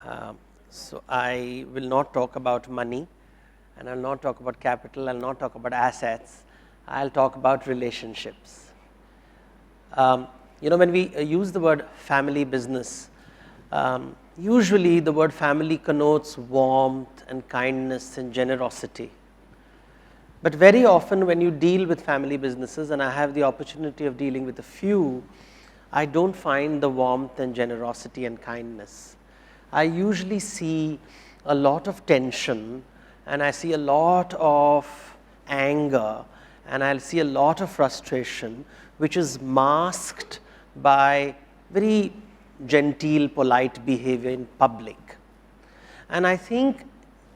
Um, so I will not talk about money, and I'll not talk about capital, I'll not talk about assets, I'll talk about relationships. When we use the word family business, usually the word family connotes warmth and kindness and generosity. But very often when you deal with family businesses, and I have the opportunity of dealing with a few, I don't find the warmth and generosity and kindness. I usually see a lot of tension, and I see a lot of anger, and I'll see a lot of frustration, which is masked by very genteel, polite behavior in public. And I think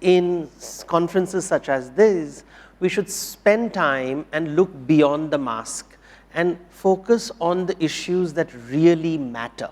in conferences such as this, we should spend time and look beyond the mask and focus on the issues that really matter,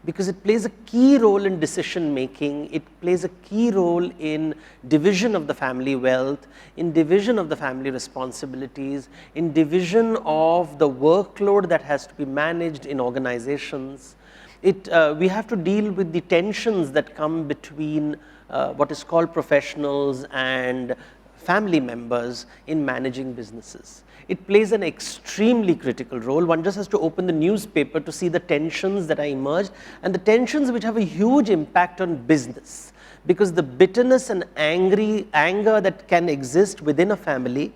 because it plays a key role in decision making, it plays a key role in division of the family wealth, in division of the family responsibilities, in division of the workload that has to be managed in organizations. We have to deal with the tensions that come between what is called professionals and family members in managing businesses. It plays an extremely critical role. One just has to open the newspaper to see the tensions that are emerged, and the tensions which have a huge impact on business, because the bitterness and anger that can exist within a family,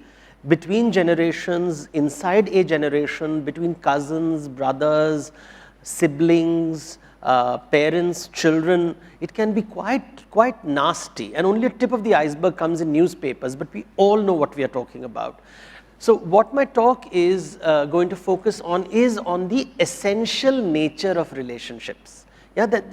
between generations, inside a generation, between cousins, brothers, siblings, parents, children, it can be quite nasty, and only a tip of the iceberg comes in newspapers, but we all know what we are talking about. So what my talk is going to focus on is on the essential nature of relationships.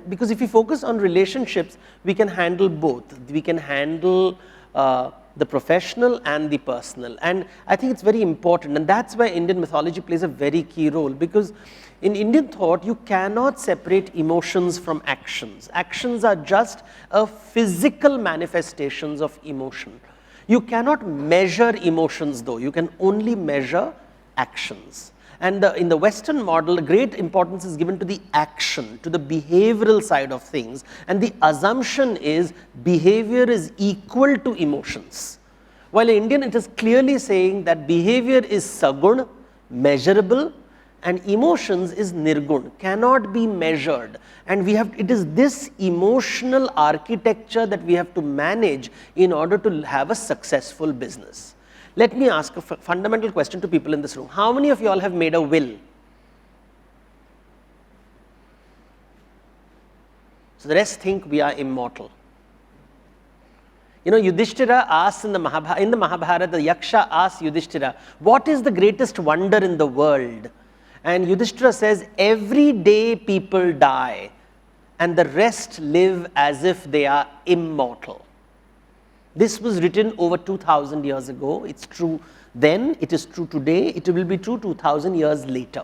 Because if we focus on relationships, we can handle both. We can handle the professional and the personal, and I think it's very important, and that's why Indian mythology plays a very key role, because in Indian thought, you cannot separate emotions from actions. Actions are just a physical manifestations of emotion. You cannot measure emotions though, you can only measure actions. And in the Western model, great importance is given to the action, to the behavioral side of things, and the assumption is behavior is equal to emotions. While in Indian, it is clearly saying that behavior is sagun, measurable, and emotions is nirgun, cannot be measured. And it is this emotional architecture that we have to manage in order to have a successful business. Let me ask a fundamental question to people in this room. How many of you all have made a will? So the rest think we are immortal. Yudhishthira asks in the Mahabharata, the Yaksha asks Yudhishthira, what is the greatest wonder in the world? And Yudhishthira says, every day people die, and the rest live as if they are immortal. This was written over 2000 years ago. It's true then, it is true today, it will be true 2000 years later.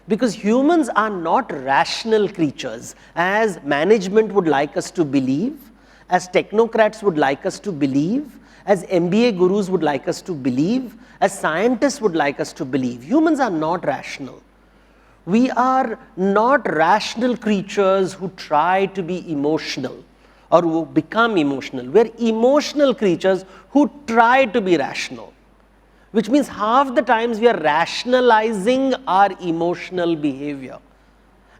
Because humans are not rational creatures, as management would like us to believe, as technocrats would like us to believe, as MBA gurus would like us to believe, as scientists would like us to believe. Humans are not rational. We are not rational creatures who try to be emotional or who become emotional. We are emotional creatures who try to be rational, which means half the times we are rationalizing our emotional behavior.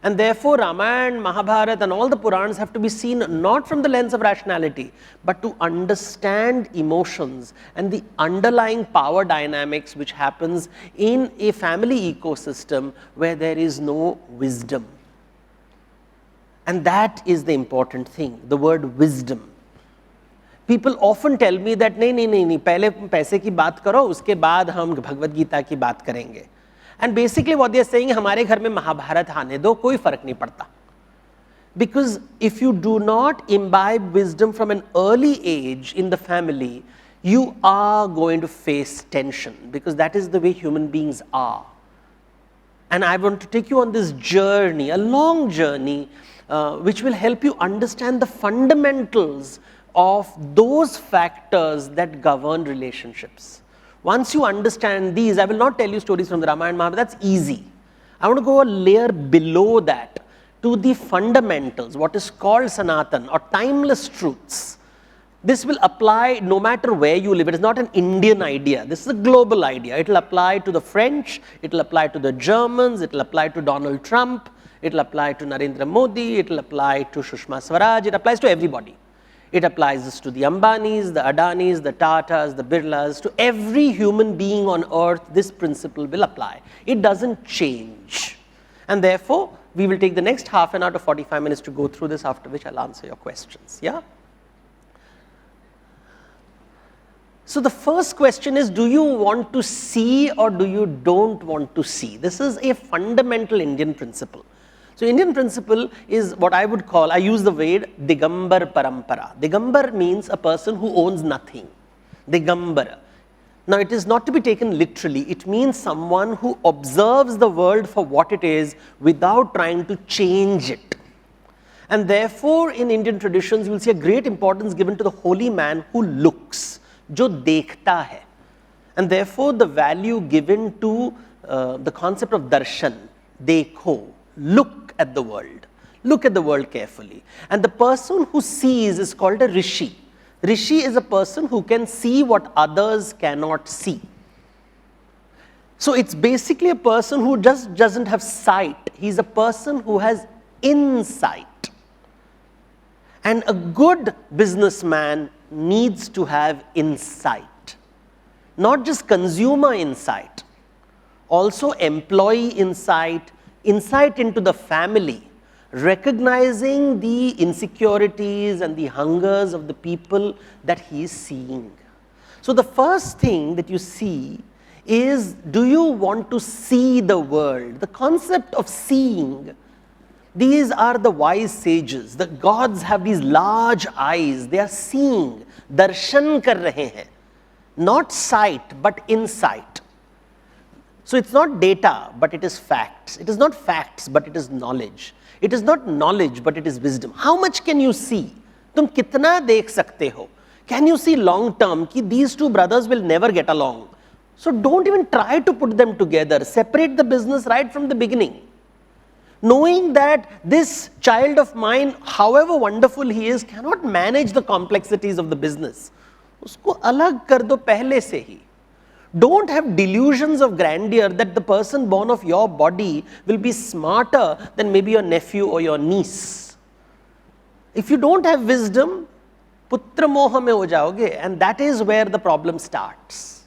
And therefore, Ramayana, Mahabharata and all the Purans have to be seen not from the lens of rationality, but to understand emotions and the underlying power dynamics which happens in a family ecosystem where there is no wisdom. And that is the important thing, the word wisdom. People often tell me that, नहीं, पहले पैसे की बात करो, उसके बाद हम भगवद गीता की बात करेंगे. And basically what they are saying, हमारे घर में महाभारत आने दो, कोई फर्क नहीं पड़ता. Because if you do not imbibe wisdom from an early age in the family, you are going to face tension, because that is the way human beings are. And I want to take you on this journey, a long journey, which will help you understand the fundamentals of those factors that govern relationships. Once you understand these, I will not tell you stories from the Ramayana, Mahabharata, that's easy. I want to go a layer below that to the fundamentals, what is called Sanatan or timeless truths. This will apply no matter where you live. It is not an Indian idea. This is a global idea. It will apply to the French, it will apply to the Germans, it will apply to Donald Trump, it will apply to Narendra Modi, it will apply to Sushma Swaraj, it applies to everybody. It applies this to the Ambanis, the Adanis, the Tatas, the Birlas, to every human being on earth, this principle will apply. It doesn't change. And therefore, we will take the next half an hour to 45 minutes to go through this, after which I'll answer your questions. Yeah? So the first question is, do you want to see or do you don't want to see? This is a fundamental Indian principle. So Indian principle is what I would call, I use the word Digambar Parampara. Digambar means a person who owns nothing. Digambara. Now it is not to be taken literally. It means someone who observes the world for what it is without trying to change it. And therefore in Indian traditions you will see a great importance given to the holy man who looks. जो देखता है, and therefore the value given to the concept of darshan, देखो, look at the world carefully. And the person who sees is called a rishi. Rishi is a person who can see what others cannot see. So it's basically a person who just doesn't have sight. He's a person who has insight. And a good businessman needs to have insight, not just consumer insight, also employee insight, insight into the family, recognizing the insecurities and the hungers of the people that he is seeing. So the first thing that you see is, do you want to see the world? The concept of seeing. These are the wise sages. The gods have these large eyes. They are seeing. Darshan kar rahe hain. Not sight, but insight. So it's not data, but it is facts. It is not facts, but it is knowledge. It is not knowledge, but it is wisdom. How much can you see? Tum kitna dekh sakte ho? Can you see long term ki these two brothers will never get along? So don't even try to put them together. Separate the business right from the beginning. Knowing that this child of mine, however wonderful he is, cannot manage the complexities of the business. Usko alag kar do pehle se hi. Don't have delusions of grandeur that the person born of your body will be smarter than maybe your nephew or your niece. If you don't have wisdom, putra moha mein ho jaoge, and that is where the problem starts.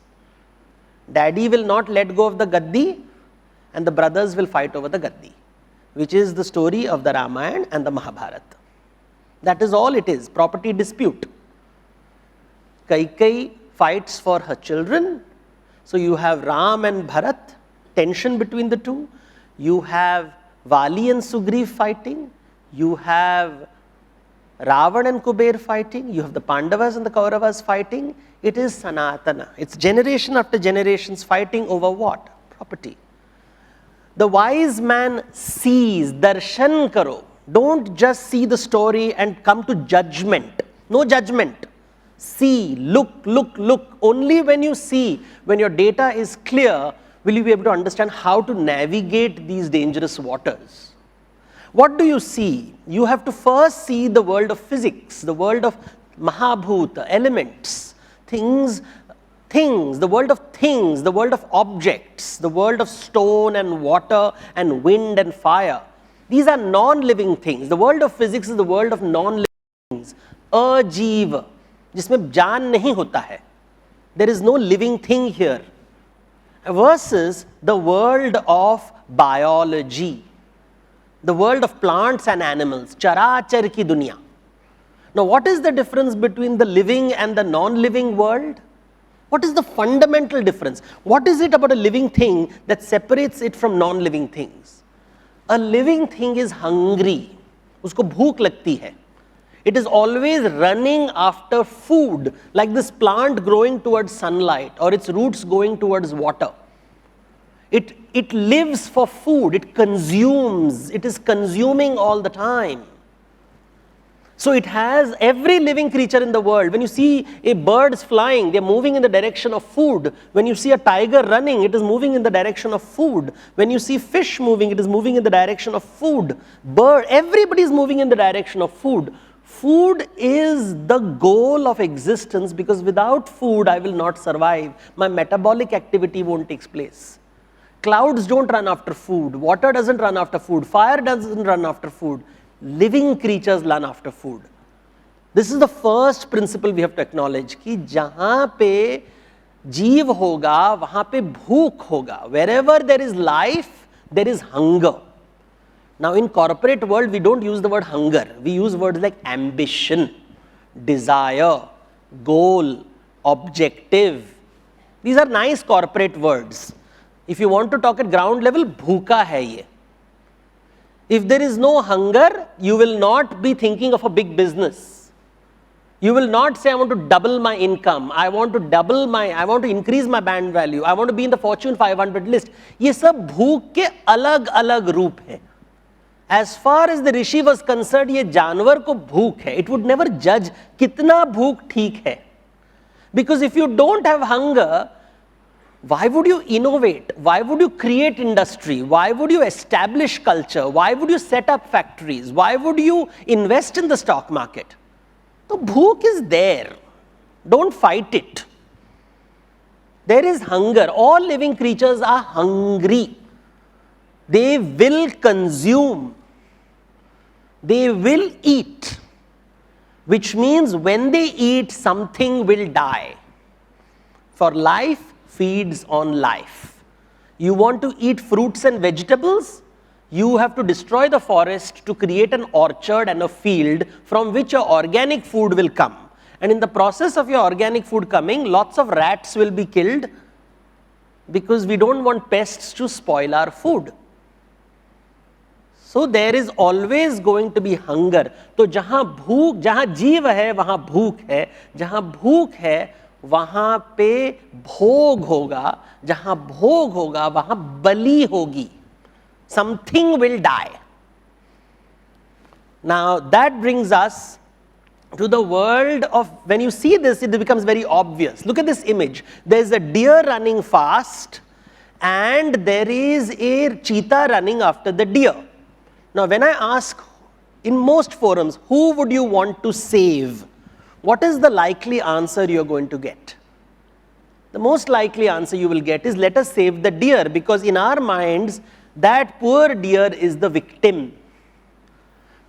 Daddy will not let go of the gaddi, and the brothers will fight over the gaddi, which is the story of the Ramayana and the Mahabharata. That is all it is, property dispute. Kaikeyi fights for her children. So you have Ram and Bharat, tension between the two. You have Vali and Sugriv fighting. You have Ravan and Kuber fighting. You have the Pandavas and the Kauravas fighting. It is Sanatana. It's generation after generations fighting over what? Property. The wise man sees, darshan karo. Don't just see the story and come to judgment. No judgment. See, look. Only when you see, when your data is clear, will you be able to understand how to navigate these dangerous waters. What do you see? You have to first see the world of physics, the world of Mahabhuta, elements, things, the world of things, the world of objects, the world of stone and water and wind and fire. These are non-living things. The world of physics is the world of non-living things. Ajiva, जिसमें जान नहीं होता है. There is no living thing here. Versus the world of biology, the world of plants and animals, charachar ki dunya. Now what is the difference between the living and the non-living world? What is the fundamental difference? What is it about a living thing that separates it from non-living things? A living thing is hungry. उसको भूख लगती है. It is always running after food, like this plant growing towards sunlight or its roots going towards water. It lives for food, it consumes, it is consuming all the time. So it has every living creature in the world. When you see a bird flying, they're moving in the direction of food. When you see a tiger running, it is moving in the direction of food. When you see fish moving, it is moving in the direction of food. Bird, everybody is moving in the direction of food. Food is the goal of existence, because without food, I will not survive. My metabolic activity won't take place. Clouds don't run after food. Water doesn't run after food. Fire doesn't run after food. Living creatures run after food. This is the first principle we have to acknowledge, कि जहाँ पे जीव होगा, वहाँ पे भूख होगा. Wherever there is life, there is hunger. Now in corporate world, we don't use the word hunger. We use words like ambition, desire, goal, objective. These are nice corporate words. If you want to talk at ground level, bhuka hai ye. If there is no hunger, you will not be thinking of a big business. You will not say, I want to double my income, I want to increase my brand value, I want to be in the Fortune 500 list. ये सब भूख के अलग अलग रूप हैं. As far as the rishi was concerned, ये जानवर को भूख है. It would never judge कितना भूख ठीक है. Because if you don't have hunger, why would you innovate? Why would you create industry? Why would you establish culture? Why would you set up factories? Why would you invest in the stock market? So bhook is there. Don't fight it. There is hunger. All living creatures are hungry. They will consume. They will eat. Which means when they eat, something will die. For life feeds on life. You want to eat fruits and vegetables? You have to destroy the forest to create an orchard and a field from which your organic food will come. And in the process of your organic food coming, lots of rats will be killed because we don't want pests to spoil our food. So there is always going to be hunger. तो जहाँ जीव है वहाँ भूख है, जहाँ भूख है वहाँ पे भोग होगा, जहाँ भोग होगा वहाँ बलि होगी. Something will die. Now that brings us to the world of, when you see this, it becomes very obvious. Look at this image. There is a deer running fast and there is a cheetah running after the deer. Now when I ask in most forums, who would you want to save? What is the likely answer you are going to get? The most likely answer you will get is, let us save the deer, because in our minds, that poor deer is the victim.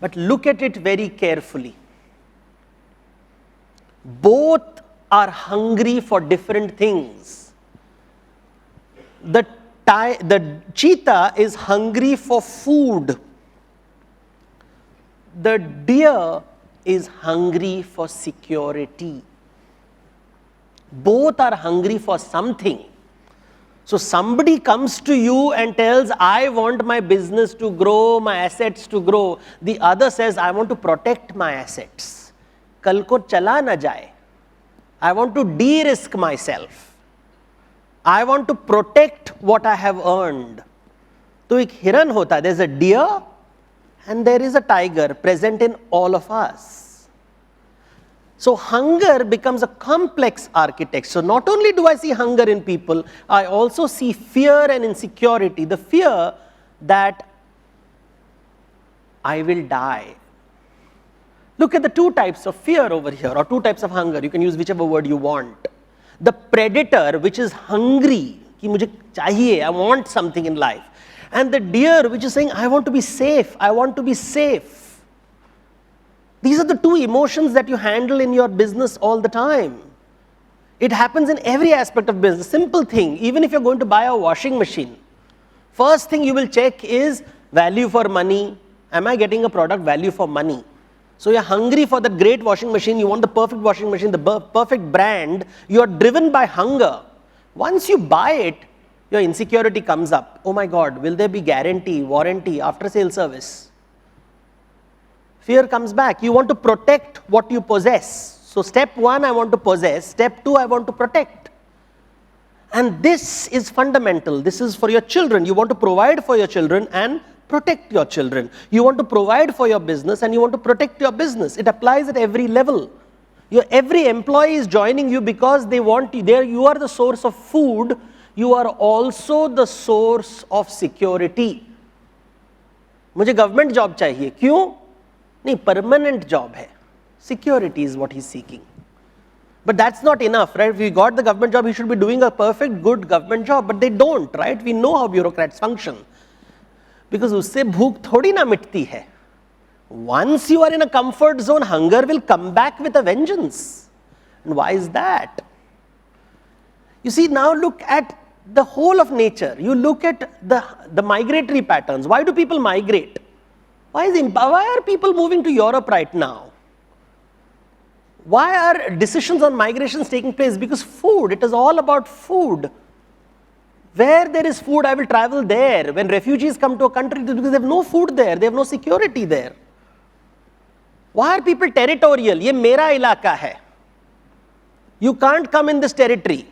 But look at it very carefully. Both are hungry for different things. The cheetah is hungry for food. The deer is hungry for security. Both are hungry for something. So somebody comes to you and tells, I want my business to grow, my assets to grow. The other says, I want to protect my assets. Kal ko chala na jaye. I want to de-risk myself. I want to protect what I have earned. So ek hiran hota, there's a deer and there is a tiger present in all of us. So hunger becomes a complex architect. So not only do I see hunger in people, I also see fear and insecurity. The fear that I will die. Look at the two types of fear over here, or two types of hunger. You can use whichever word you want. The predator, which is hungry, ki mujhe chahiye, I want something in life. And the deer, which is saying, I want to be safe, I want to be safe. These are the two emotions that you handle in your business all the time. It happens in every aspect of business. Simple thing, even if you're going to buy a washing machine, first thing you will check is value for money. Am I getting a product value for money? So you're hungry for that great washing machine, you want the perfect washing machine, the perfect brand, you're driven by hunger. Once you buy it, your insecurity comes up. Oh my God, will there be guarantee, warranty, after sale service? Fear comes back. You want to protect what you possess. So step one, I want to possess. Step two, I want to protect. And this is fundamental. This is for your children. You want to provide for your children and Protect your children. You want to provide for your business and you want to protect your business. It applies at every level. Every employee is joining you because they want you. You are the source of food. You are also the source of security. मुझे government job चाहिए, क्यों? नहीं, permanent job है. Security is what he's seeking. But that's not enough, right? If we got the government job, he should be doing a perfect, good government job. But they don't, right? We know how bureaucrats function. Because उससे भूख थोड़ी ना मिटती है. Once you are in a comfort zone, hunger will come back with a vengeance. And why is that? You see, now look at the whole of nature. You look at the migratory patterns. Why do people migrate? Why are people moving to Europe right now? Why are decisions on migrations taking place? Because food, it is all about food. Where there is food, I will travel there. When refugees come to a country, because they have no food there, they have no security there. Why are people territorial? ये मेरा इलाका है. You can't come in this territory.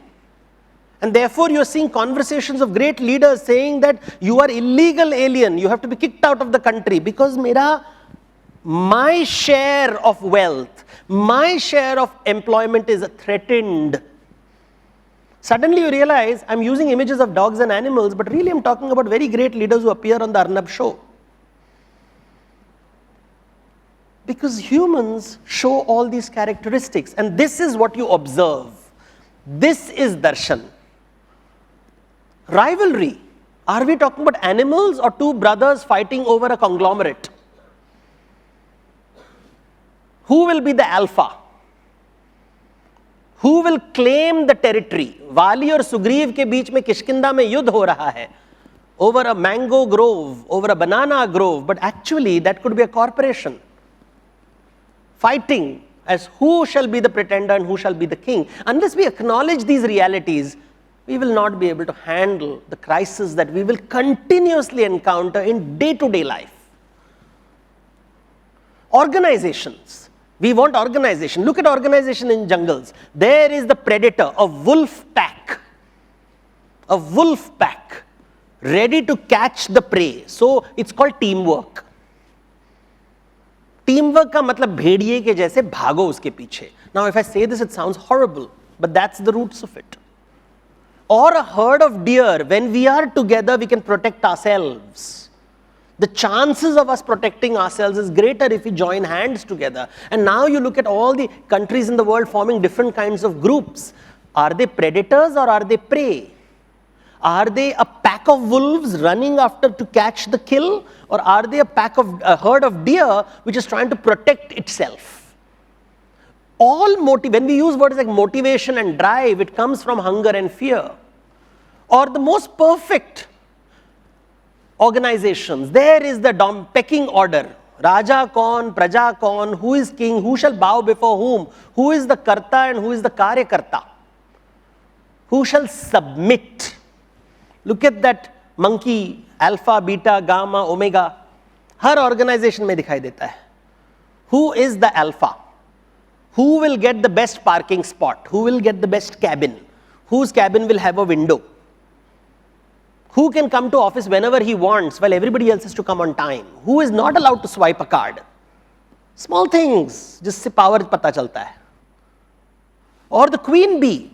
And therefore you are seeing conversations of great leaders saying that you are illegal alien, you have to be kicked out of the country because my share of wealth, my share of employment is threatened. Suddenly you realize I'm using images of dogs and animals, but really I'm talking about very great leaders who appear on the Arnab show. Because humans show all these characteristics, and this is what you observe. This is darshan. Rivalry. Are we talking about animals or two brothers fighting over a conglomerate? Who will be the alpha? Who will claim the territory? वाली और सुग्रीव के बीच में किष्किंधा में युद्ध हो रहा है over a mango grove, over a banana grove, but actually that could be a corporation fighting as who shall be the pretender and who shall be the king. Unless we acknowledge these realities, we will not be able to handle the crisis that we will continuously encounter in day-to-day life. Organizations. We want organization. Look at organization in jungles. There is the predator, a wolf pack. A wolf pack ready to catch the prey. So it's called teamwork. Teamwork का मतलब भेड़िए के जैसे भागो उसके पीछे. Now if I say this, it sounds horrible, but that's the roots of it. Or a herd of deer, when we are together, we can protect ourselves. The chances of us protecting ourselves is greater if we join hands together. And now you look at all the countries in the world forming different kinds of groups. Are they predators or are they prey? Are they a pack of wolves running after to catch the kill? Or are they a herd of deer which is trying to protect itself? When we use words like motivation and drive, it comes from hunger and fear. Or the most perfect organizations, there is the pecking order. Raja kaun, praja kaun, who is king, who shall bow before whom, who is the karta and who is the karyakarta, who shall submit. Look at that monkey, alpha, beta, gamma, omega. Her organization में दिखाई देता है. Who is the alpha? Who will get the best parking spot? Who will get the best cabin? Whose cabin will have a window? Who can come to office whenever he wants while everybody else has to come on time? Who is not allowed to swipe a card? Small things, जिससे power पता चलता है. Or the queen bee,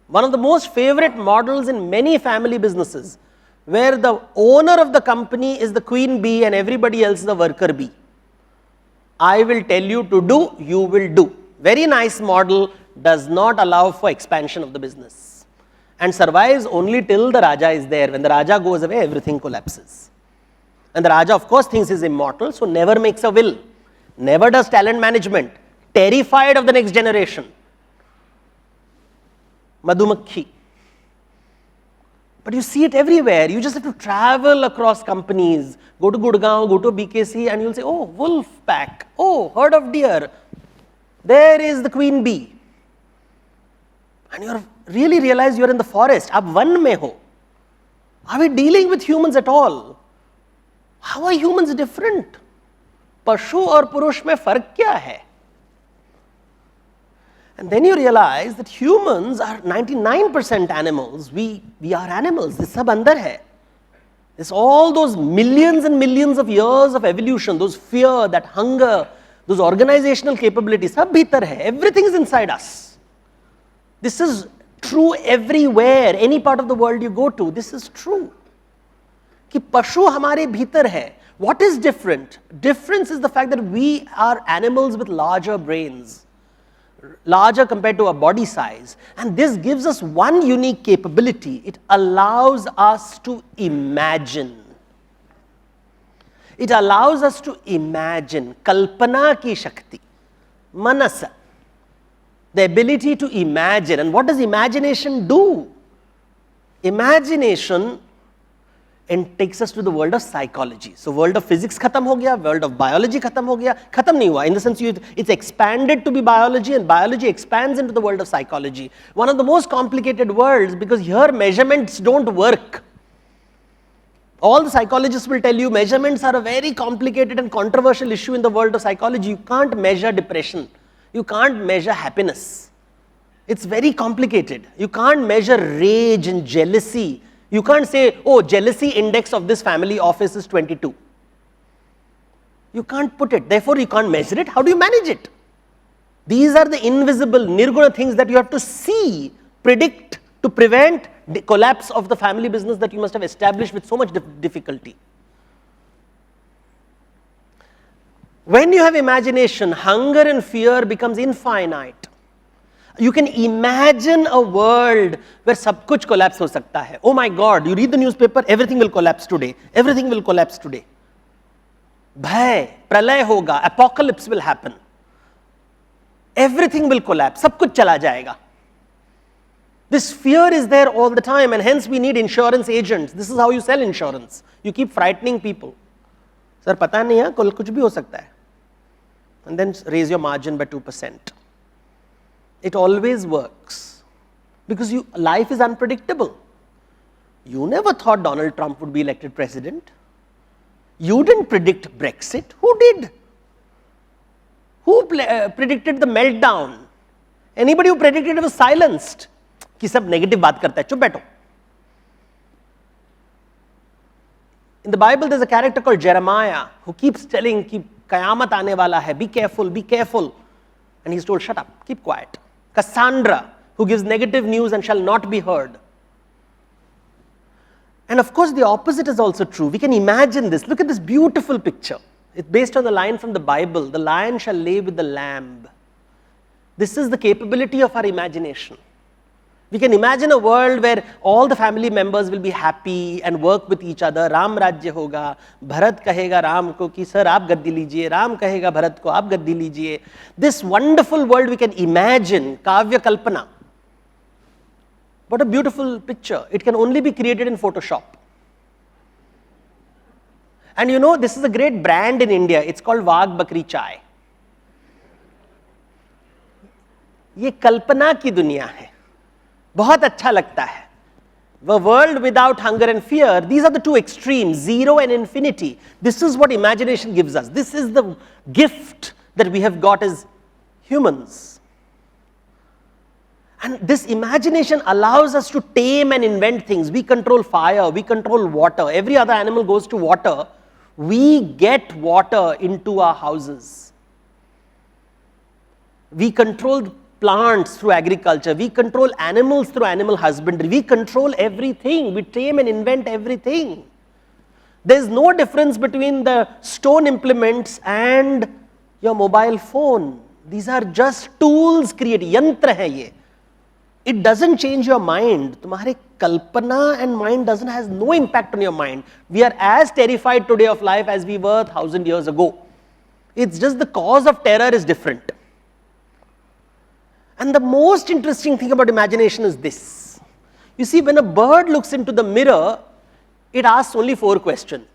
one of the most favorite models in many family businesses, where the owner of the company is the queen bee and everybody else is the worker bee. I will tell you to do, you will do. Very nice model, does not allow for expansion of the business and survives only till the Raja is there. When the Raja goes away, everything collapses. And the Raja, of course, thinks he's immortal, so never makes a will, never does talent management, terrified of the next generation. Madhumakhi. But you see it everywhere. You just have to travel across companies. Go to Gurgaon, go to BKC, and you'll say, oh, wolf pack. Oh, herd of deer. There is the queen bee. And you really realize you're in the forest. Ab one में हो. Are we dealing with humans at all? How are humans different? पशु और पुरुष में फर्क क्या है? And then you realize that humans are 99% animals. We are animals. This सब अंदर है. It's all those millions and millions of years of evolution, those fear, that hunger, those organizational capabilities, sab bhitar hai. Everything is inside us. This is true everywhere, any part of the world you go to, this is true. Ki pashu hamare bhitar hai. What is different? Difference is the fact that we are animals with larger brains, larger compared to our body size, and this gives us one unique capability. It allows us to imagine. It allows us to imagine. Kalpana ki shakti, manasa, the ability to imagine. And what does imagination do? Imagination and takes us to the world of psychology. So world of physics khatam ho gaya, world of biology khatam ho gaya. Khatam nahi hua, in the sense it's expanded to be biology, and biology expands into the world of psychology. One of the most complicated worlds, because here measurements don't work. All the psychologists will tell you measurements are a very complicated and controversial issue in the world of psychology. You can't measure depression. You can't measure happiness. It's very complicated. You can't measure rage and jealousy. You can't say, oh, jealousy index of this family office is 22. You can't put it. Therefore, you can't measure it. How do you manage it? These are the invisible, nirguna things that you have to see, predict, to prevent the collapse of the family business that you must have established with so much difficulty. When you have imagination, hunger and fear becomes infinite. You can imagine a world where sab kuch collapse ho sakta hai. Oh my God, you read the newspaper, everything will collapse today. Everything will collapse today. Bhay, pralay hoga, apocalypse will happen. Everything will collapse, sab kuch chala jayega. This fear is there all the time, and hence we need insurance agents. This is how you sell insurance. You keep frightening people. Sir, pata nahi hai, kal kuch bhi ho sakta hai. And then raise your margin by 2%. It always works because life is unpredictable. You never thought Donald Trump would be elected president. You didn't predict Brexit. Who did? Who predicted the meltdown? Anybody who predicted it was silenced. Ki sab negative baat karta hai, chup baitho. In the Bible, there's a character called Jeremiah who keeps telling ki qayamat aane wala hai, be careful, be careful. And he's told, shut up, keep quiet. Cassandra, who gives negative news and shall not be heard. And of course, the opposite is also true. We can imagine this. Look at this beautiful picture. It's based on the line from the Bible, the lion shall lay with the lamb. This is the capability of our imagination. We can imagine a world where all the family members will be happy and work with each other. Ram Rajya hoga. Bharat kahega Ram ko ki sir aap gaddi lijiye. Ram kahega Bharat ko aap gaddi lijiye. This wonderful world we can imagine. Kavya Kalpana. What a beautiful picture. It can only be created in Photoshop. And you know, this is a great brand in India. It's called Wagh Bakri Chai. ये कल्पना की दुनिया है. बहुत अच्छा लगता है. The world without hunger and fear, these are the two extremes, 0 and infinity. This is what imagination gives us. This is the gift that we have got as humans. And this imagination allows us to tame and invent things. We control fire, we control water. Every other animal goes to water. We get water into our houses. We control plants through agriculture. We control animals through animal husbandry. We control everything. We tame and invent everything. There is no difference between the stone implements and your mobile phone. These are just tools created. Yantra hai ye. It doesn't change your mind. Tumhare kalpana and mind has no impact on your mind. We are as terrified today of life as we were 1,000 years ago. It's just the cause of terror is different. And the most interesting thing about imagination is this. You see, when a bird looks into the mirror, it asks only 4 questions.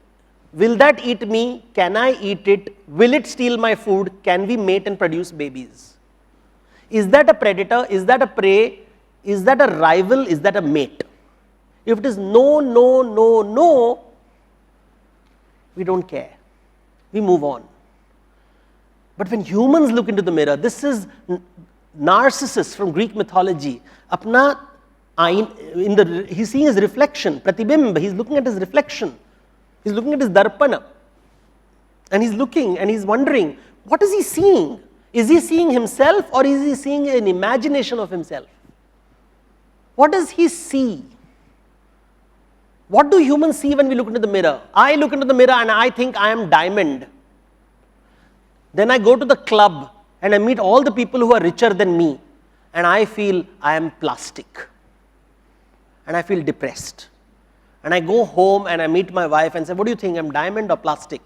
Will that eat me? Can I eat it? Will it steal my food? Can we mate and produce babies? Is that a predator? Is that a prey? Is that a rival? Is that a mate? If it is no, no, no, no, we don't care. We move on. But when humans look into the mirror, this is Narcissus from Greek mythology. Apna he's seeing his reflection, pratibimb, he's looking at his reflection. He's looking at his darpana. And he's looking and he's wondering, what is he seeing? Is he seeing himself or is he seeing an imagination of himself? What does he see? What do humans see when we look into the mirror? I look into the mirror and I think I am diamond. Then I go to the club and I meet all the people who are richer than me and I feel I am plastic. And I feel depressed. And I go home and I meet my wife and say, what do you think, I'm diamond or plastic?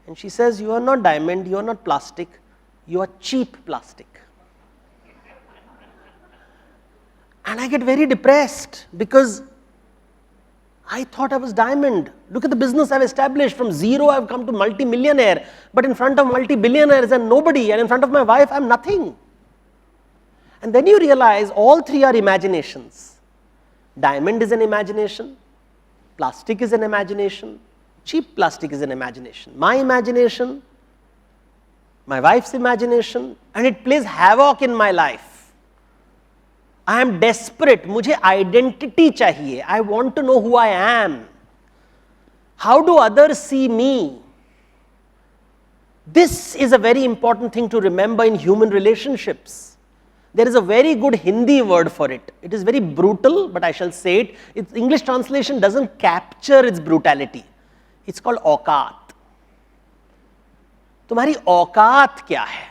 And she says, you are not diamond, you are not plastic, you are cheap plastic. And I get very depressed because I thought I was diamond. Look at the business I've established. From zero I've come to multi-millionaire, but in front of multi-billionaires and nobody, and in front of my wife I'm nothing. And then you realize all three are imaginations. Diamond is an imagination, plastic is an imagination, cheap plastic is an imagination. My imagination, my wife's imagination, and it plays havoc in my life. I am desperate. Mujhe identity chahiye. I want to know who I am. How do others see me? This is a very important thing to remember in human relationships. There is a very good Hindi word for it. It is very brutal, but I shall say it. Its English translation doesn't capture its brutality. It's called औकात. तुम्हारी औकात क्या है?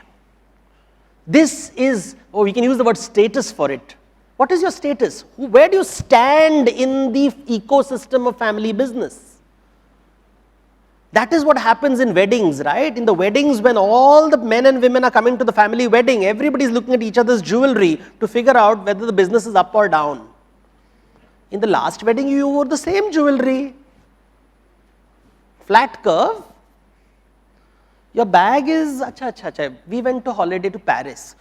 This is, we can use the word status for it. What is your status? Where do you stand in the ecosystem of family business? That is what happens in weddings, right? In the weddings, when all the men and women are coming to the family wedding, everybody is looking at each other's jewelry to figure out whether the business is up or down. In the last wedding, you wore the same jewelry. Flat curve. Your bag is, acha. We went to holiday to Paris.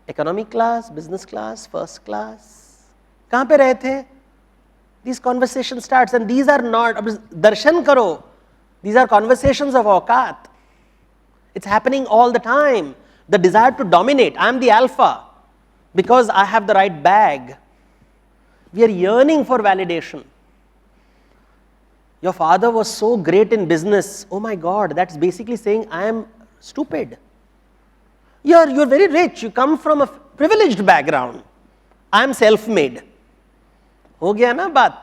Economy class, business class, first class. कहाँ पे रहे थे? These conversation starts, and these are not, darshan karo. These are conversations of aukat. It's happening all the time. The desire to dominate. I am the alpha because I have the right bag. We are yearning for validation. Your father was so great in business. Oh my God, that's basically saying I am stupid. You're very rich. You come from a privileged background. I am self-made. हो गया ना बात?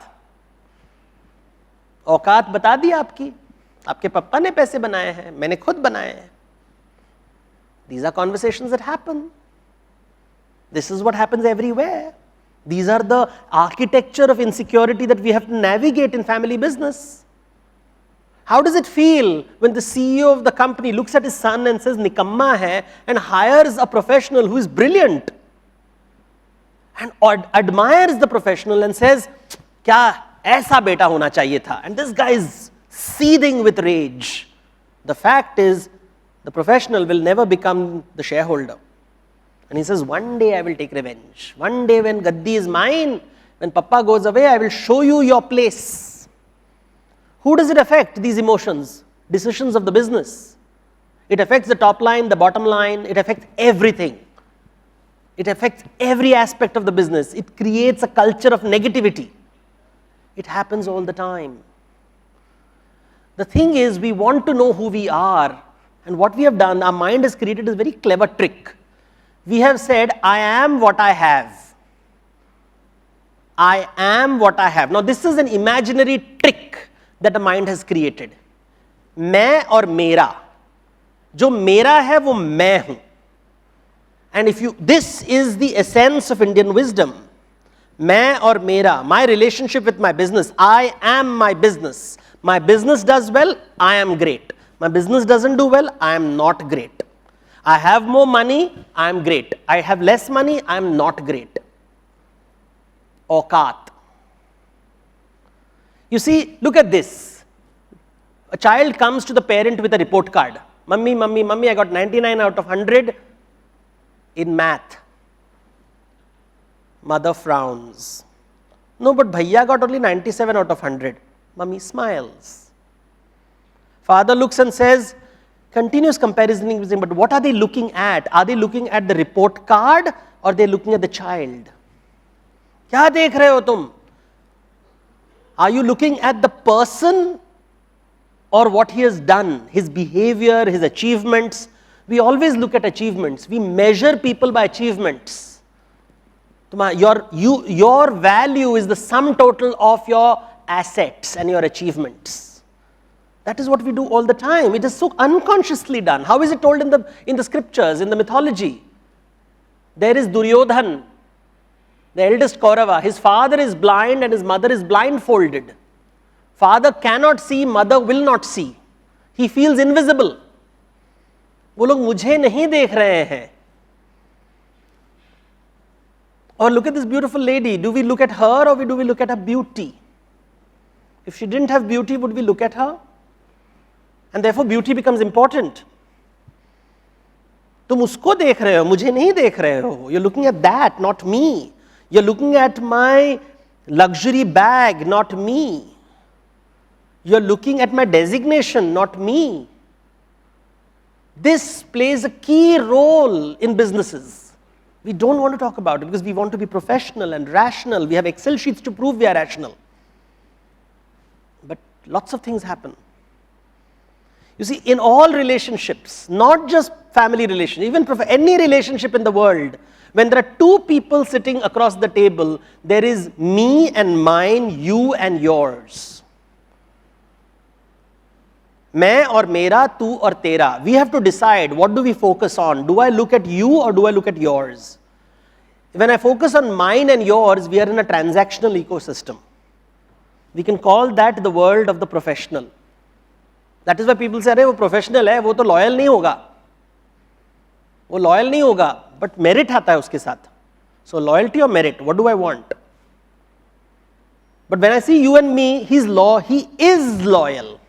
औकात बता दी आपकी. आपके पप्पा ने पैसे बनाए हैं, मैंने खुद बनाए हैं. These are conversations that happen. This is what happens everywhere. These are the architecture of insecurity that we have to navigate in family business. How does it feel when the CEO of the company looks at his son and says nikamma hai, and hires a professional who is brilliant and admires the professional and says, kya aisa beta hona chahiye tha? And this guy is seething with rage. The fact is, the professional will never become the shareholder. And he says, one day I will take revenge. One day when Gaddi is mine, when Papa goes away, I will show you your place. Who does it affect, these emotions? Decisions of the business. It affects the top line, the bottom line, it affects everything. It affects every aspect of the business. It creates a culture of negativity. It happens all the time. The thing is, we want to know who we are, and what we have done, our mind has created a very clever trick. We have said, I am what I have. I am what I have. Now this is an imaginary trick that the mind has created. मैं और मेरा. जो मेरा है वो मैं हूं. And this is the essence of Indian wisdom. मैं और मेरा, my relationship with my business. I am my business. My business does well, I am great. My business doesn't do well, I am not great. I have more money, I am great. I have less money, I am not great. Aukat. You see, look at this. A child comes to the parent with a report card. Mummy, I got 99 out of 100 in math. Mother frowns. No, but Bhaiya got only 97 out of 100. Mummy smiles. Father looks and says, continuous comparing, but what are they looking at? Are they looking at the report card or are they looking at the child? क्या देख रहे हो तुम? Are you looking at the person or what he has done, his behavior, his achievements? We always look at achievements. We measure people by achievements. Your value is the sum total of your assets and your achievements. That is what we do all the time. It is so unconsciously done. How is it told in the scriptures, in the mythology? There is Duryodhan, the eldest Kaurava. His father is blind and his mother is blindfolded. Father cannot see, mother will not see. He feels invisible. वो लोग मुझे नहीं देख रहे हैं. Or look at this beautiful lady. Do we look at her or do we look at her beauty? If she didn't have beauty, would we look at her? And therefore beauty becomes important. तुम उसको देख रहे हो, मुझे नहीं देख रहे हो. You're looking at that, not me. You're looking at my luxury bag, not me. You're looking at my designation, not me. This plays a key role in businesses. We don't want to talk about it because we want to be professional and rational. We have Excel sheets to prove we are rational. But lots of things happen. You see, in all relationships, not just family relations, even any relationship in the world, when there are two people sitting across the table, there is me and mine, you and yours. मैं और मेरा, तू और तेरा. We have to decide what do we focus on. Do I look at you or do I look at yours? When I focus on mine and yours, we are in a transactional ecosystem. We can call that the world of the professional. That is why people say, अरे वो professional है, वो तो loyal नहीं होगा. वो loyal नहीं होगा, but merit आता है उसके साथ. So loyalty or merit, what do I want? But when I see you and me, he is loyal.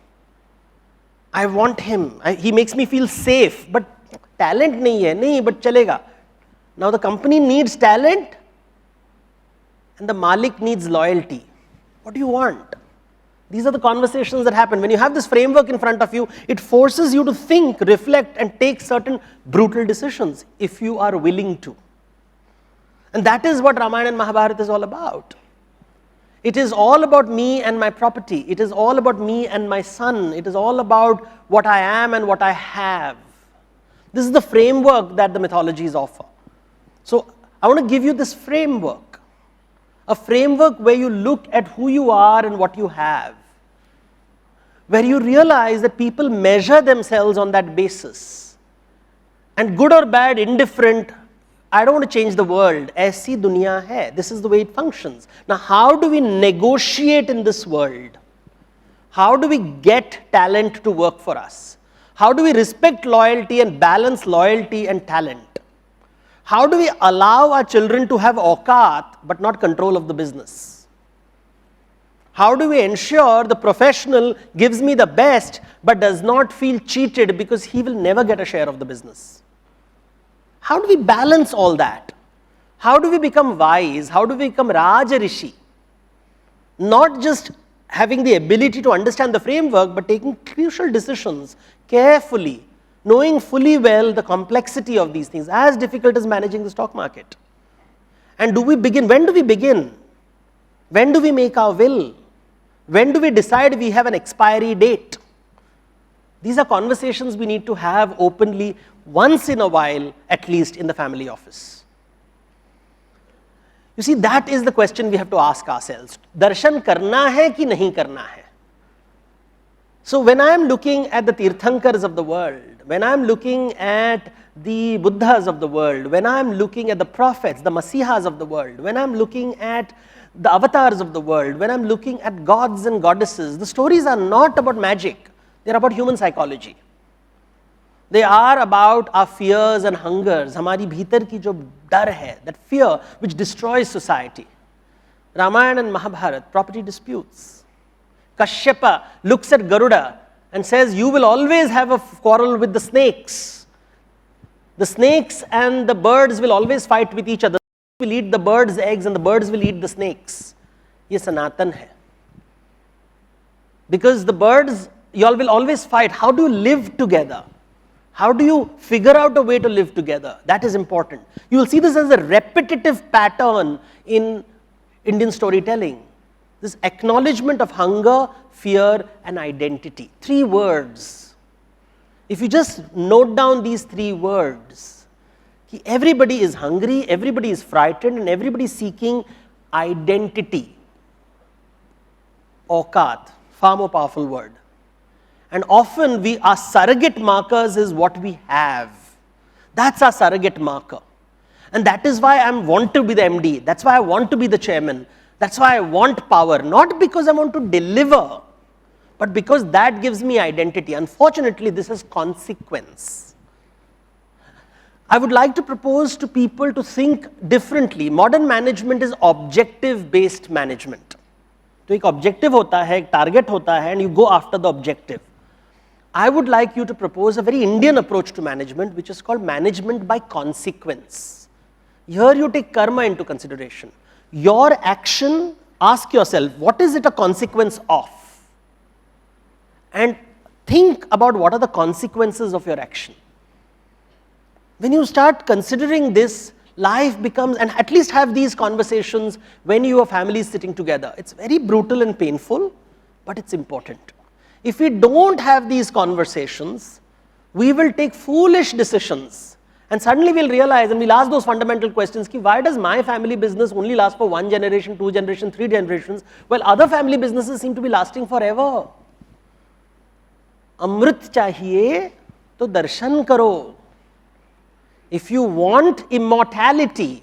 I want him. He makes me feel safe. But talent nahi hai. Nahi, but chalega. Now the company needs talent and the Malik needs loyalty. What do you want? These are the conversations that happen. When you have this framework in front of you, it forces you to think, reflect and take certain brutal decisions if you are willing to. And that is what Ramayana and Mahabharata is all about. It is all about me and my property. It is all about me and my son. It is all about what I am and what I have. This is the framework that the mythologies offer. So I want to give you this framework. A framework where you look at who you are and what you have. Where you realize that people measure themselves on that basis. And good or bad, indifferent, I don't want to change the world. Aisi dunya hai. This is the way it functions. Now, how do we negotiate in this world? How do we get talent to work for us? How do we respect loyalty and balance loyalty and talent? How do we allow our children to have auqat but not control of the business? How do we ensure the professional gives me the best but does not feel cheated because he will never get a share of the business? How do we balance all that? How do we become wise? How do we become Raja Rishi? Not just having the ability to understand the framework, but taking crucial decisions carefully, knowing fully well the complexity of these things, as difficult as managing the stock market. And do we begin? When do we begin? When do we make our will? When do we decide we have an expiry date? These are conversations we need to have openly once in a while, at least in the family office. You see, that is the question we have to ask ourselves. Darshan karna hai ki nahi karna hai? So when I am looking at the Tirthankars of the world, when I am looking at the Buddhas of the world, when I am looking at the prophets, the Masihas of the world, when I am looking at the avatars of the world, when I am looking at gods and goddesses, the stories are not about magic. They are about human psychology. They are about our fears and hungers, हमारी भीतर की जो डर है, that fear which destroys society. Ramayana and Mahabharata, property disputes. Kashyapa looks at Garuda and says, you will always have a quarrel with the snakes. The snakes and the birds will always fight with each other. The snakes will eat the birds' eggs and the birds will eat the snakes. ये सनातन है. Because the birds, you all will always fight. How do you live together? How do you figure out a way to live together? That is important. You will see this as a repetitive pattern in Indian storytelling. This acknowledgement of hunger, fear and identity. 3 words. If you just note down these 3 words, everybody is hungry, everybody is frightened and everybody is seeking identity. Auqat, far more powerful word. And often our surrogate markers is what we have. That's our surrogate marker. And that is why I want to be the MD. That's why I want to be the chairman. That's why I want power. Not because I want to deliver, but because that gives me identity. Unfortunately, this is consequence. I would like to propose to people to think differently. Modern management is objective-based management. तो एक objective होता है, एक target होता है, and you go after the objective. I would like you to propose a very Indian approach to management, which is called management by consequence. Here you take karma into consideration. Your action, ask yourself, what is it a consequence of? And think about what are the consequences of your action. When you start considering this, life becomes, and at least have these conversations when your family is sitting together. It's very brutal and painful, but it's important. If we don't have these conversations, we will take foolish decisions. And suddenly we'll realize and we'll ask those fundamental questions, why does my family business only last for 1 generation, 2 generations, 3 generations, while other family businesses seem to be lasting forever? Amrit chahiye, to darshan karo. If you want immortality,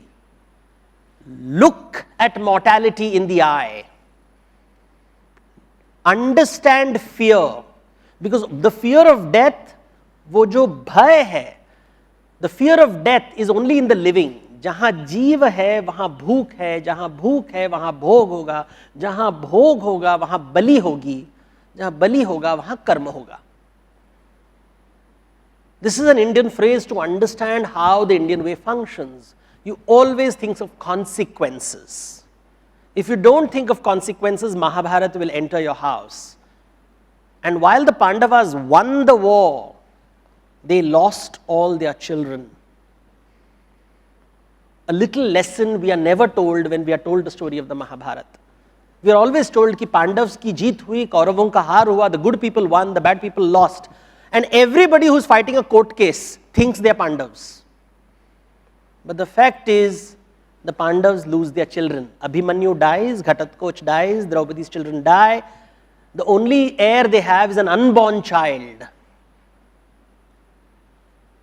look at mortality in the eye. Understand fear, because the fear of death, wo jo bhay hai, the fear of death is only in the living. Jahan jeev hai, wahan bhook hai, jahan bhook hai, wahan bhog hoga, jahan bhog hoga, wahan bali hogi, jahan bali hoga, wahan karma hoga. This is an Indian phrase to understand how the Indian way functions. You always think of consequences. If you don't think of consequences, Mahabharata will enter your house. And while the Pandavas won the war, they lost all their children. A little lesson we are never told when we are told the story of the Mahabharata. We are always told that Pandavas ki jeet hui, Kauravon ka haar hua, the good people won, the bad people lost. And everybody who's fighting a court case thinks they are Pandavas. But the fact is, the Pandavas lose their children. Abhimanyu dies, Ghatatkoch dies, Draupadi's children die. The only heir they have is an unborn child.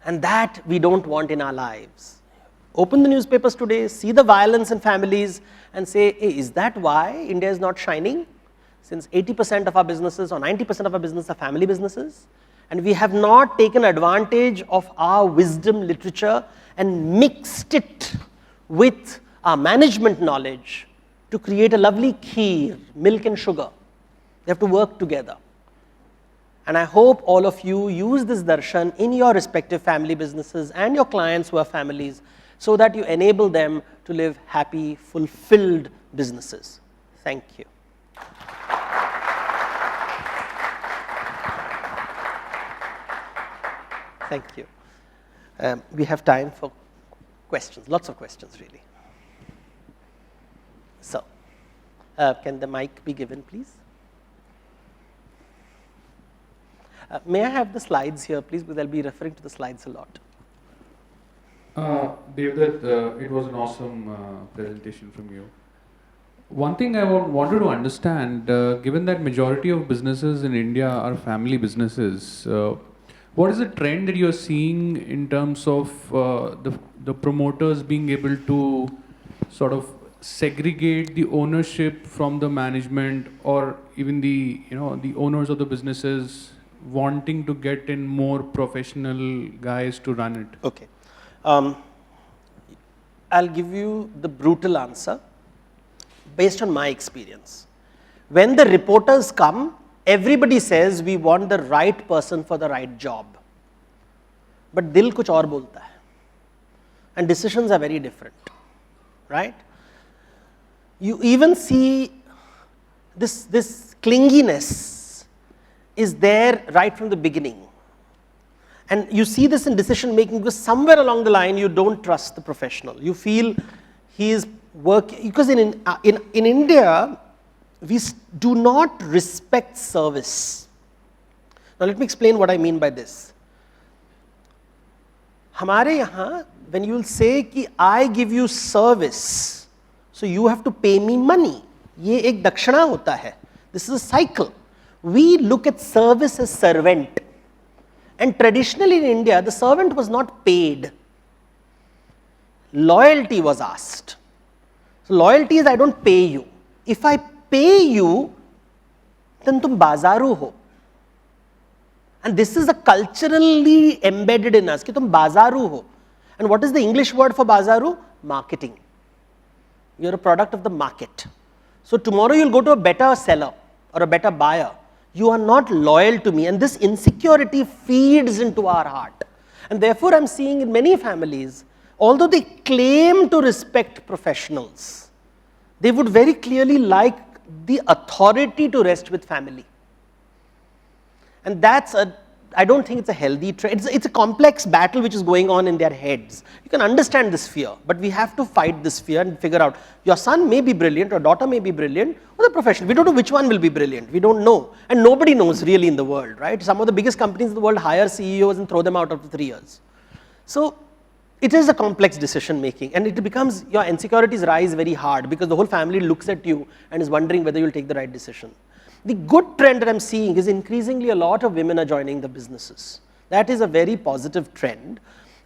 And that we don't want in our lives. Open the newspapers today, see the violence in families and say, hey, is that why India is not shining? Since 80% of our businesses or 90% of our businesses are family businesses. And we have not taken advantage of our wisdom literature and mixed it with our management knowledge to create a lovely kheer, milk and sugar. They have to work together. And I hope all of you use this darshan in your respective family businesses and your clients who are families so that you enable them to live happy, fulfilled businesses. Thank you. Thank you. We have time for questions, lots of questions really. So, can the mic be given, please? May I have the slides here, please, because I'll be referring to the slides a lot. Devdutt, it was an awesome presentation from you. One thing I wanted to understand, given that majority of businesses in India are family businesses, what is the trend that you're seeing in terms of the promoters being able to sort of segregate the ownership from the management, or even the owners of the businesses wanting to get in more professional guys to run it? Okay. I'll give you the brutal answer based on my experience. When the reporters come, everybody says we want the right person for the right job. But dil kuch aur bolta hai. And decisions are very different, right? You even see this clinginess is there right from the beginning. And you see this in decision making because somewhere along the line you don't trust the professional. You feel he is working, because in India, we do not respect service. Now let me explain what I mean by this. हमारे यहाँ, when you will say कि I give you service, so you have to pay me money. ये एक दक्षिणा होता है. This is a cycle. We look at service as servant. And traditionally in India, the servant was not paid. Loyalty was asked. So loyalty is I don't pay you. If I pay you, then tum bazaru ho. And this is a culturally embedded in us, कि तुम बाजारू हो. And what is the English word for bazaru? Marketing. You're a product of the market. So tomorrow you'll go to a better seller or a better buyer. You are not loyal to me, and this insecurity feeds into our heart. And therefore I'm seeing in many families, although they claim to respect professionals, they would very clearly like the authority to rest with family. And that's I don't think it's a healthy trend. It's a complex battle which is going on in their heads. You can understand this fear, but we have to fight this fear and figure out, your son may be brilliant, or daughter may be brilliant, or the professional. We don't know which one will be brilliant. We don't know. And nobody knows really in the world, right? Some of the biggest companies in the world hire CEOs and throw them out after 3 years. So it is a complex decision making, and it becomes, your insecurities rise very hard because the whole family looks at you and is wondering whether you'll take the right decision. The good trend that I'm seeing is increasingly a lot of women are joining the businesses. That is a very positive trend,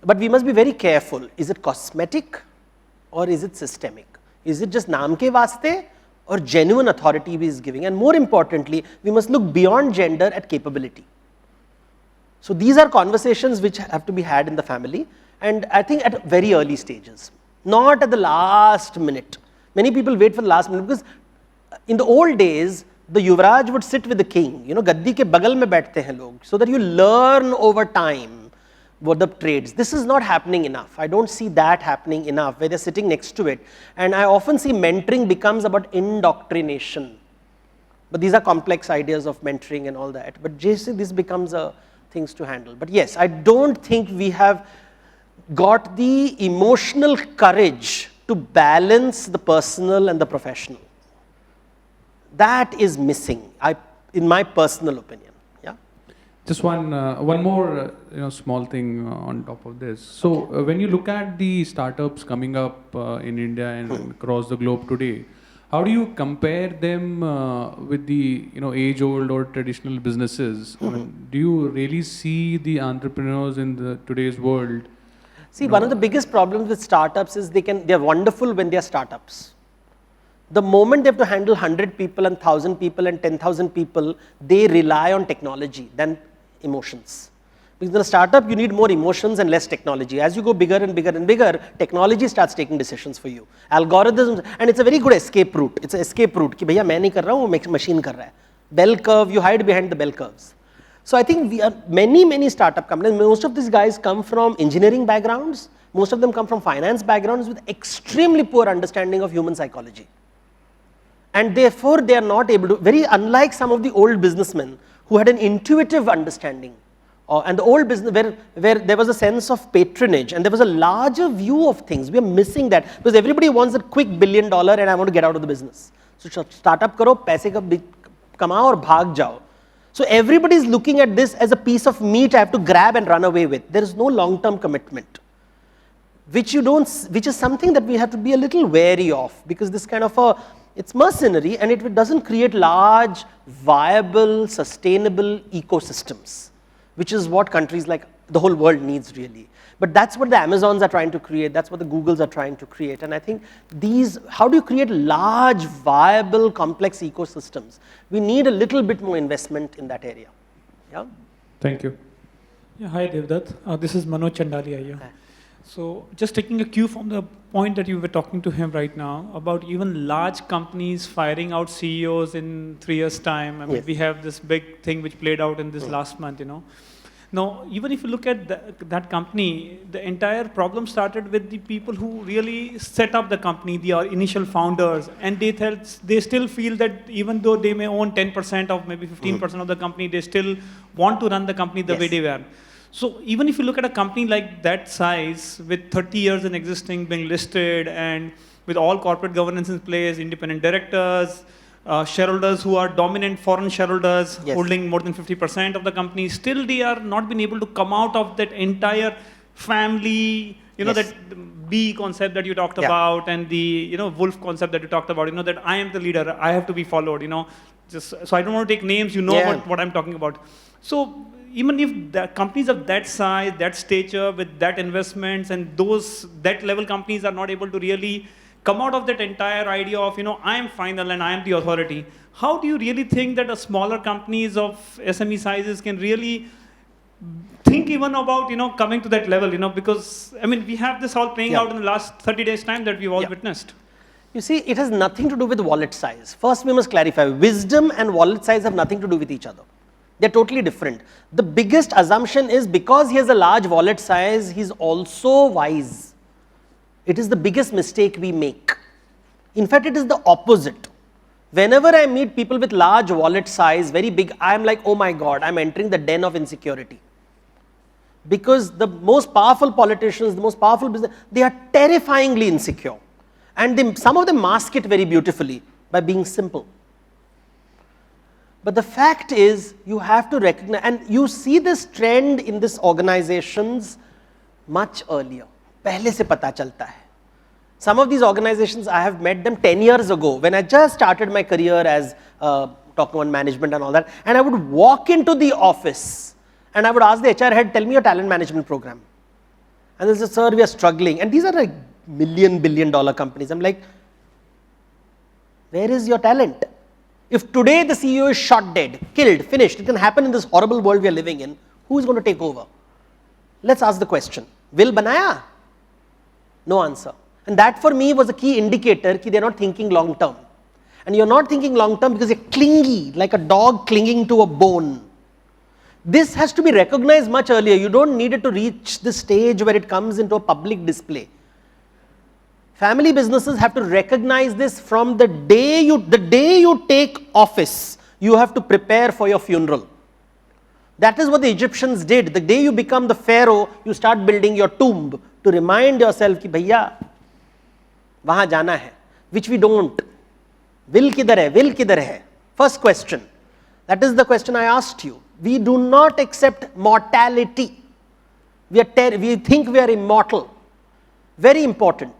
but we must be very careful. Is it cosmetic or is it systemic? Is it just naam ke vaste or genuine authority he is giving? And more importantly, we must look beyond gender at capability. So these are conversations which have to be had in the family, and I think at very early stages, not at the last minute. Many people wait for the last minute because in the old days, the Yuvraj would sit with the king, gaddi ke bagal mein baithte hain log, so that you learn over time what the trades. This is not happening enough. I don't see that happening enough, where they're sitting next to it. And I often see mentoring becomes about indoctrination. But these are complex ideas of mentoring and all that. But JC, this becomes things to handle. But yes, I don't think we have got the emotional courage to balance the personal and the professional. That is missing, in my personal opinion. Yeah. Just one more small thing on top of this. So when you look at the startups coming up in India and across the globe today, how do you compare them with the age-old or traditional businesses? I mean, do you really see the entrepreneurs in today's world? See, one of the biggest problems with startups is they're wonderful when they're startups. The moment they have to handle 100 people and 1,000 people and 10,000 people, they rely on technology than emotions. Because in a startup, you need more emotions and less technology. As you go bigger and bigger and bigger, technology starts taking decisions for you. Algorithms, and it's a very good escape route. It's an escape route. Ki bhaiya main nahi kar raha hu, wo machine kar raha hai. Bell curve, you hide behind the bell curves. So I think we are many startup companies. Most of these guys come from engineering backgrounds. Most of them come from finance backgrounds with extremely poor understanding of human psychology. And therefore, they are not able to, very unlike some of the old businessmen who had an intuitive understanding. And the old business, where there was a sense of patronage and there was a larger view of things. We are missing that because everybody wants a quick $1 billion and I want to get out of the business. So startup karo, paise ka kamao aur bhag jao. So everybody is looking at this as a piece of meat I have to grab and run away with. There is no long-term commitment, which is something that we have to be a little wary of, because this kind of it's mercenary and it doesn't create large, viable, sustainable ecosystems, which is what countries like the whole world needs really. But that's what the Amazons are trying to create, that's what the Googles are trying to create. And I think how do you create large, viable, complex ecosystems? We need a little bit more investment in that area. Yeah? Thank you. Yeah, hi Devdutt. This is Manoj Chandalia here. Hi. So just taking a cue from the point that you were talking to him right now about even large companies firing out CEOs in 3 years' time. I mean, Yes. we have this big thing which played out in this last month, Now, even if you look at that company, the entire problem started with the people who really set up the company, the initial founders, and they still feel that even though they may own 10% of maybe 15% of the company, they still want to run the company the way they were. So even if you look at a company like that size, with 30 years in existing, being listed, and with all corporate governance in place, independent directors, shareholders who are dominant foreign shareholders Yes. holding more than 50% of the company, still they are not been able to come out of that entire family, you know, Yes. that bee concept that you talked Yeah. about, and the, you know, wolf concept that you talked about, you know, that I am the leader, I have to be followed, you know. Just, so I don't want to take names, you know, Yeah. what I'm talking about. So even if the companies of that size, that stature, with that investments, and that level companies are not able to really come out of that entire idea of, you know, I am final and I am the authority. How do you really think that a smaller companies of SME sizes can really think even about, you know, coming to that level, you know, because, I mean, we have this all playing Yeah. out in the last 30 days time that we've all Yeah. witnessed. You see, it has nothing to do with wallet size. First, we must clarify, wisdom and wallet size have nothing to do with each other. They're totally different. The biggest assumption is because he has a large wallet size, he's also wise. It is the biggest mistake we make. In fact, it is the opposite. Whenever I meet people with large wallet size, very big, I'm like, oh my God, I'm entering the den of insecurity. Because the most powerful politicians, the most powerful business, they are terrifyingly insecure. And some of them mask it very beautifully by being simple. But the fact is, you have to recognize, and you see this trend in these organizations much earlier. पहले से पता चलता है. Some of these organizations, I have met them 10 years ago when I just started my career as talking on management and all that. And I would walk into the office and I would ask the HR head, tell me your talent management program. And they say, sir, we are struggling. And these are like $1 billion companies. I'm like, where is your talent? If today the CEO is shot dead, killed, finished, it can happen in this horrible world we are living in, who is going to take over? Let's ask the question. Will banaya? No answer. And that for me was a key indicator that they're not thinking long term. And you're not thinking long term because you're clingy, like a dog clinging to a bone. This has to be recognized much earlier. You don't need it to reach the stage where it comes into a public display. Family businesses have to recognize this from the day you take office, you have to prepare for your funeral. That is what the Egyptians did. The day you become the pharaoh, you start building your tomb to remind yourself कि भैया वहाँ जाना है, which we don't. Will किधर है? Will किधर है? First question. That is the question I asked you. We do not accept mortality. We think we are immortal. Very important.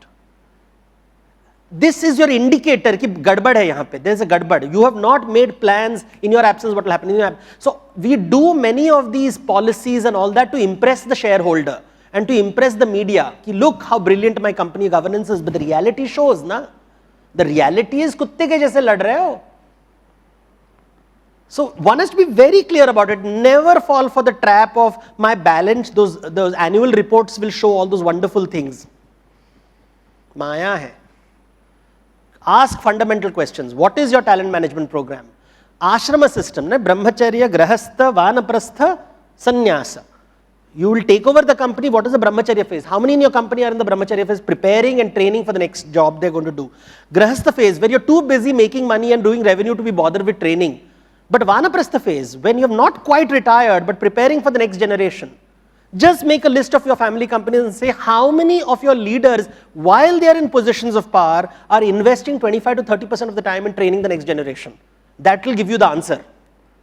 This is your indicator कि गड़बड़ है यहाँ पे. There is a गड़बड़. You have not made plans in your absence. What will happen? So we do many of these policies and all that to impress the shareholder and to impress the media. Ki look how brilliant my company governance is. But the reality shows, na. The reality is कुत्ते के जैसे लड़ रहे हो. So one has to be very clear about it. Never fall for the trap of my balance. Those annual reports will show all those wonderful things. Maya hai. Ask fundamental questions. What is your talent management program? Ashrama system, ne? Brahmacharya, Grahastha, Vanaprastha, Sannyasa. You will take over the company. What is the Brahmacharya phase? How many in your company are in the Brahmacharya phase, preparing and training for the next job they're going to do? Grahastha phase, where you're too busy making money and doing revenue to be bothered with training. But Vanaprastha phase, when you have not quite retired but preparing for the next generation. Just make a list of your family companies and say how many of your leaders, while they are in positions of power, are investing 25 to 30% of the time in training the next generation. That will give you the answer.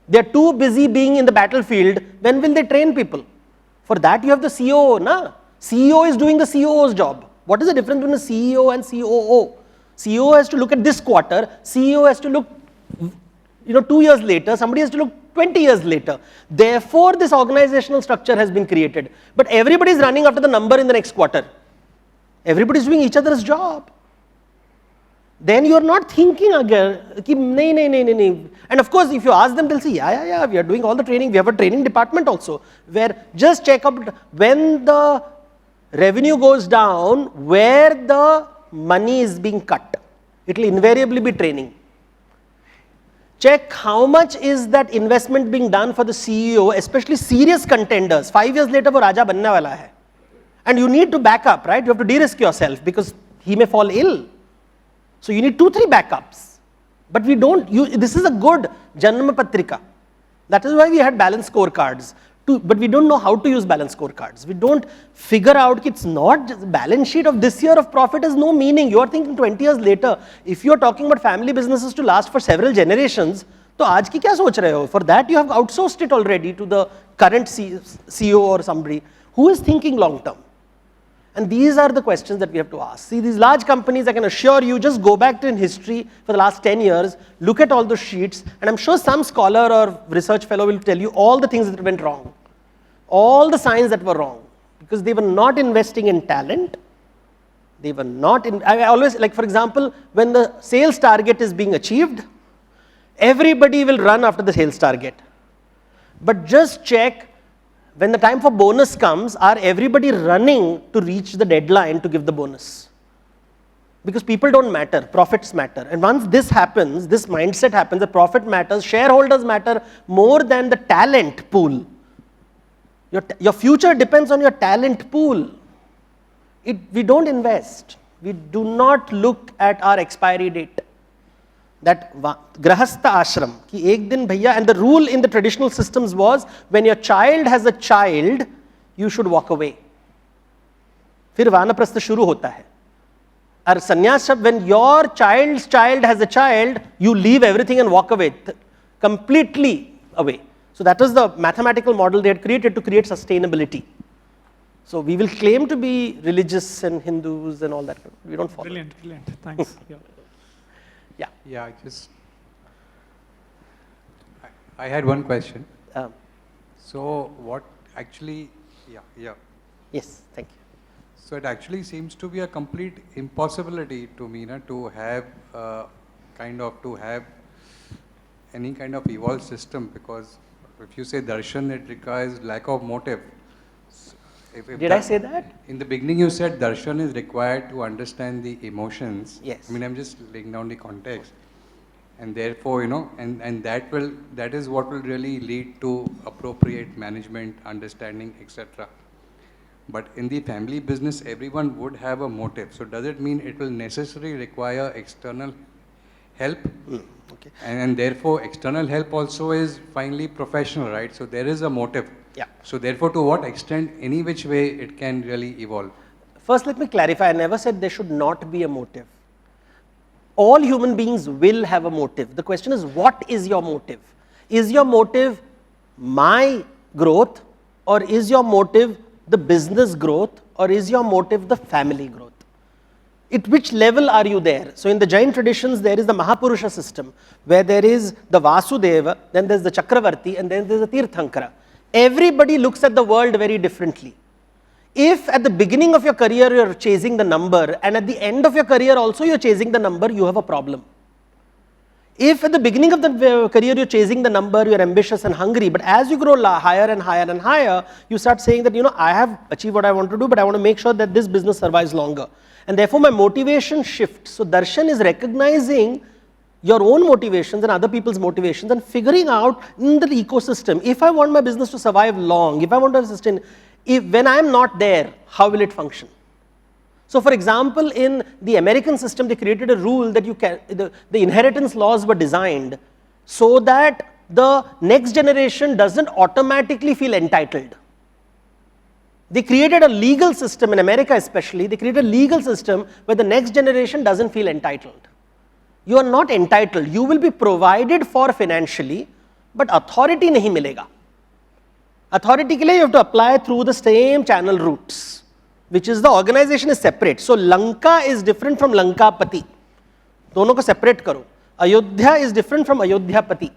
They are too busy being in the battlefield. When will they train people? For that you have the COO. Na? CEO is doing the COO's job. What is the difference between a CEO and COO? CEO has to look at this quarter. CEO has to look 2 years later. Somebody has to look 20 years later. Therefore, this organizational structure has been created. But everybody is running after the number in the next quarter. Everybody is doing each other's job. Then you are not thinking again, nahi. And of course, if you ask them, they'll say, yeah, we are doing all the training. We have a training department also, where just check up when the revenue goes down, where the money is being cut. It will invariably be training. Check how much is that investment being done for the CEO, especially serious contenders. 5 years later, wo Raja banne wala hai. And you need to back up, right? You have to de-risk yourself because he may fall ill. So you need 2-3 backups. But we don't, this is a good Janma Patrika. That is why we had balanced scorecards. but we don't know how to use balanced scorecards. We don't figure out it's not just balance sheet of this year of profit has no meaning. You are thinking 20 years later. If you are talking about family businesses to last for several generations, तो आज की क्या सोच रहे हो? For that you have outsourced it already to the current CEO or somebody who is thinking long term. And these are the questions that we have to ask. See, these large companies, I can assure you, just go back to in history for the last 10 years, look at all the sheets, and I'm sure some scholar or research fellow will tell you all the things that went wrong, all the signs that were wrong, because they were not investing in talent. They were not in, I always, like for example, when the sales target is being achieved, everybody will run after the sales target. But just check, when the time for bonus comes, are everybody running to reach the deadline to give the bonus? Because people don't matter, profits matter. And once this happens, this mindset happens, the profit matters, shareholders matter more than the talent pool. Your future depends on your talent pool. We don't invest. We do not look at our expiry date. That grahastha ashram, ki ek din bhaiya, and the rule in the traditional systems was, when your child has a child, you should walk away. Fir vanaprastha shuru hota hai. Or sannyas, when your child's child has a child, you leave everything and walk away, completely away. So that was the mathematical model they had created to create sustainability. So we will claim to be religious and Hindus and all that. We don't follow. Brilliant, brilliant. Thanks. Yeah. Yeah, I had one question. So what actually, Yes, thank you. So it actually seems to be a complete impossibility to me to have any kind of evolved system, because if you say darshan, it requires lack of motive. Did I say that? In the beginning you said darshan is required to understand the emotions. Yes. I mean, I'm just laying down the context. And therefore, and that is what will really lead to appropriate management, understanding, etc. But in the family business, everyone would have a motive. So does it mean it will necessarily require external help? Okay. And therefore, external help also is finally professional, right? So there is a motive. Yeah. So therefore, to what extent, any which way it can really evolve? First, let me clarify. I never said there should not be a motive. All human beings will have a motive. The question is, what is your motive? Is your motive my growth, or is your motive the business growth, or is your motive the family growth? At which level are you there? So in the Jain traditions, there is the Mahapurusha system, where there is the Vasudeva, then there's the Chakravarti, and then there's the Tirthankara. Everybody looks at the world very differently. If at the beginning of your career you're chasing the number, and at the end of your career also you're chasing the number, you have a problem. If at the beginning of the career you're chasing the number, you're ambitious and hungry, but as you grow higher and higher and higher, you start saying that, I have achieved what I want to do, but I want to make sure that this business survives longer. And therefore my motivation shifts. So darshan is recognizing your own motivations and other people's motivations and figuring out in the ecosystem, if I want my business to survive long, if I want to sustain, when I am not there, how will it function? So for example, in the American system, they created a rule that the inheritance laws were designed so that the next generation doesn't automatically feel entitled. They created a legal system, in America especially, they created a legal system where the next generation doesn't feel entitled. You are not entitled. You will be provided for financially, but authority nahi milega. Authority ke liye you have to apply through the same channel routes, which is the organization is separate. So Lanka is different from Lankapati. Dono ko separate karo. Ayodhya is different from Ayodhyapati.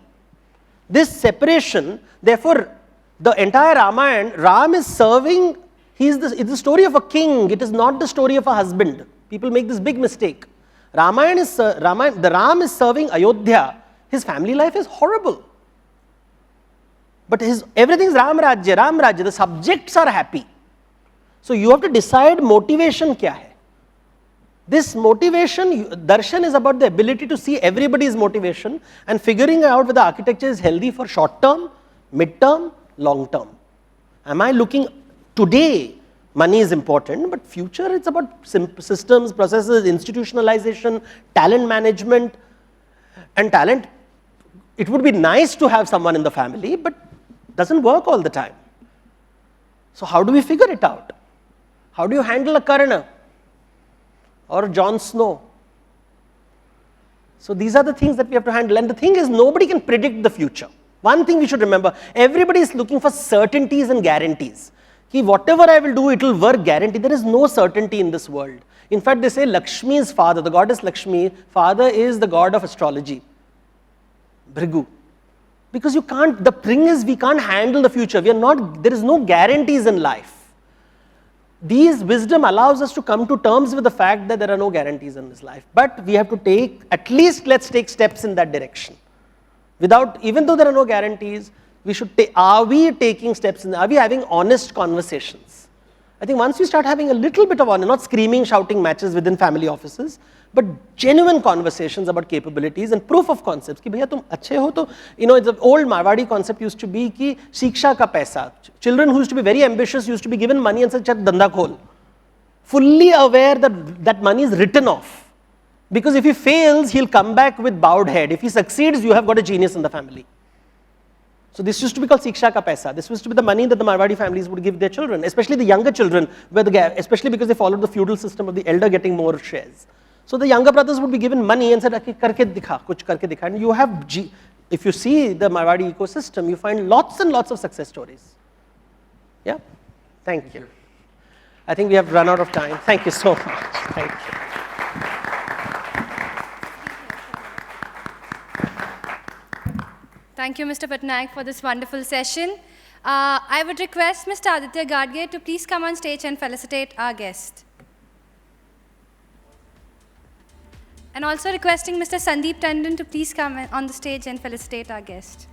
This separation, therefore, the entire Ramayana, Ram is serving, it's the story of a king, it is not the story of a husband. People make this big mistake. The Ram is serving Ayodhya. His family life is horrible. But everything is Ram Rajya, the subjects are happy. So you have to decide motivation kya hai. This motivation, darshan is about the ability to see everybody's motivation and figuring out whether architecture is healthy for short term, mid term, long term. Am I looking today? Money is important, but future it's about systems, processes, institutionalization, talent management. And talent, it would be nice to have someone in the family, but doesn't work all the time. So how do we figure it out? How do you handle a Karna or a Jon Snow? So these are the things that we have to handle. And the thing is, nobody can predict the future. One thing we should remember, everybody is looking for certainties and guarantees. Ki whatever I will do, it will work guaranteed. There is no certainty in this world. In fact, they say Lakshmi's father, the goddess Lakshmi, father is the god of astrology, Bhrigu. Because you can't, the thing is, we can't handle the future. We are not, there is no guarantees in life. These wisdom allows us to come to terms with the fact that there are no guarantees in this life. But we have to take, at least let's take steps in that direction. Without, even though there are no guarantees, we should take, are we taking steps in, are we having honest conversations? I think once we start having a little bit of honest, not screaming, shouting matches within family offices, but genuine conversations about capabilities and proof of concepts. Ki bhaiya tum achhe ho to, you know, it's an old Marwadi concept used to be ki shiksha ka paisa. Children who used to be very ambitious used to be given money and said, chal danda khol. Fully aware that that money is written off. Because if he fails, he'll come back with bowed head. If he succeeds, you have got a genius in the family. So this used to be called Siksha ka paisa. This used to be the money that the Marwadi families would give their children, especially the younger children, especially because they followed the feudal system of the elder getting more shares. So the younger brothers would be given money and said, karke dikha, kuch karke dikha. And you have, if you see the Marwadi ecosystem, you find lots and lots of success stories. Yeah? Thank you. I think we have run out of time. Thank you so much. Thank you. Thank you, Mr. Pattanaik, for this wonderful session. I would request Mr. Aditya Gadge to please come on stage and felicitate our guest. And also requesting Mr. Sandeep Tandon to please come on the stage and felicitate our guest.